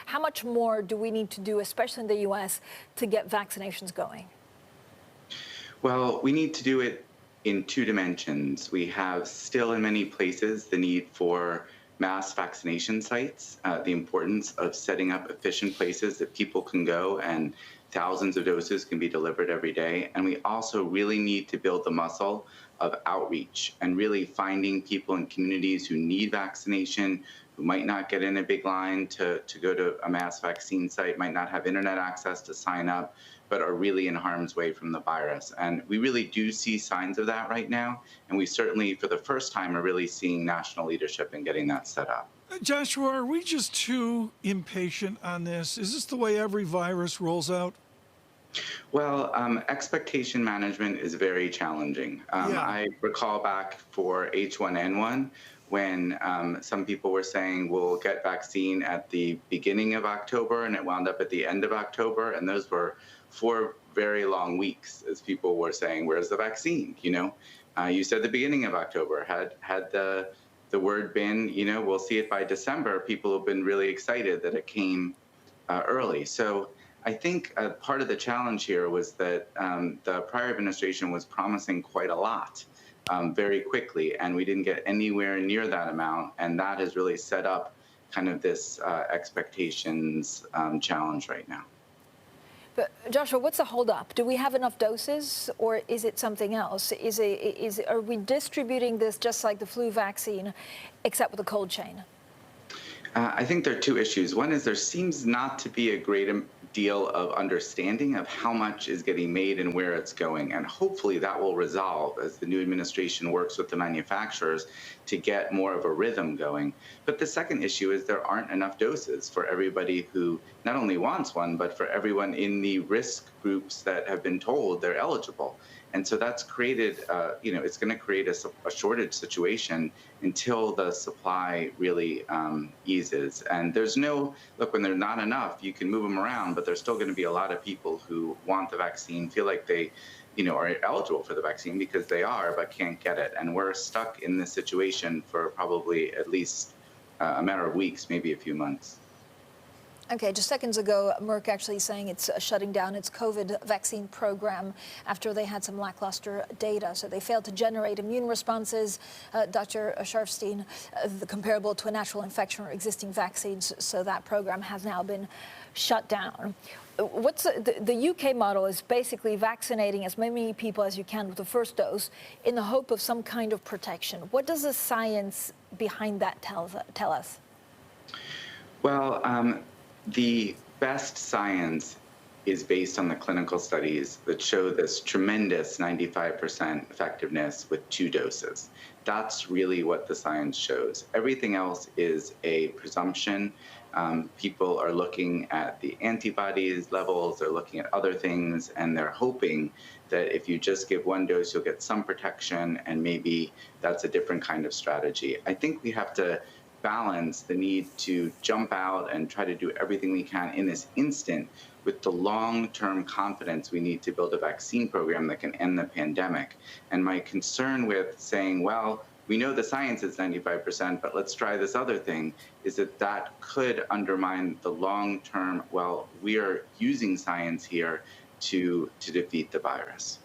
How much more do we need to do, especially in the U.S., to get vaccinations going? Well, we need to do it in two dimensions. We have still in many places the need for mass vaccination sites, the importance of setting up efficient places that people can go and thousands of doses can be delivered every day. And we also really need to build the muscle of outreach and really finding people in communities who need vaccination, who might not get in a big line to go to a mass vaccine site, might not have internet access to sign up, but are really in harm's way from the virus. And we really do see signs of that right now. And we certainly, for the first time, are really seeing national leadership in getting that set up. Joshua, are we just too impatient on this? Is this the way every virus rolls out? Well, expectation management is very challenging. Yeah. I recall back for H1N1 when some people were saying we'll get vaccine at the beginning of October, and it wound up at the end of October. And those were 4 very long weeks as people were saying, where's the vaccine? You said the beginning of October. Had the word been, we'll see it by December, people have been really excited that it came early. So I think part of the challenge here was that the prior administration was promising quite a lot very quickly, and we didn't get anywhere near that amount, and that has really set up kind of this expectations challenge right now. But Joshua, what's the holdup? Do we have enough doses, or is it something else? Are we distributing this just like the flu vaccine, except with a cold chain? I think there are 2 issues. One is there seems not to be a great deal of understanding of how much is getting made and where it's going. And hopefully that will resolve as the new administration works with the manufacturers to get more of a rhythm going. But the second issue is there aren't enough doses for everybody who not only wants one, but for everyone in the risk groups that have been told they're eligible. And so that's created, it's going to create a shortage situation until the supply really eases. And there's look, when there's not enough, you can move them around, but there's still going to be a lot of people who want the vaccine, feel like they, are eligible for the vaccine because they are, but can't get it. And we're stuck in this situation for probably at least a matter of weeks, maybe a few months. Okay, just seconds ago, Merck actually saying it's shutting down its COVID vaccine program after they had some lackluster data. So they failed to generate immune responses, Dr. Sharfstein, comparable to a natural infection or existing vaccines. So that program has now been shut down. What's the UK model is basically vaccinating as many people as you can with the first dose in the hope of some kind of protection. What does the science behind that tell us? Well, the best science is based on the clinical studies that show this tremendous 95% effectiveness with 2 doses. That's really what the science shows. Everything else is a presumption. People are looking at the antibodies levels, they're looking at other things, and they're hoping that if you just give 1 dose, you'll get some protection, and maybe that's a different kind of strategy. I think we have to balance the need to jump out and try to do everything we can in this instant with the long-term confidence we need to build a vaccine program that can end the pandemic. And my concern with saying, well, we know the science is 95%, but let's try this other thing, is that could undermine the long-term, well, we are using science here to defeat the virus.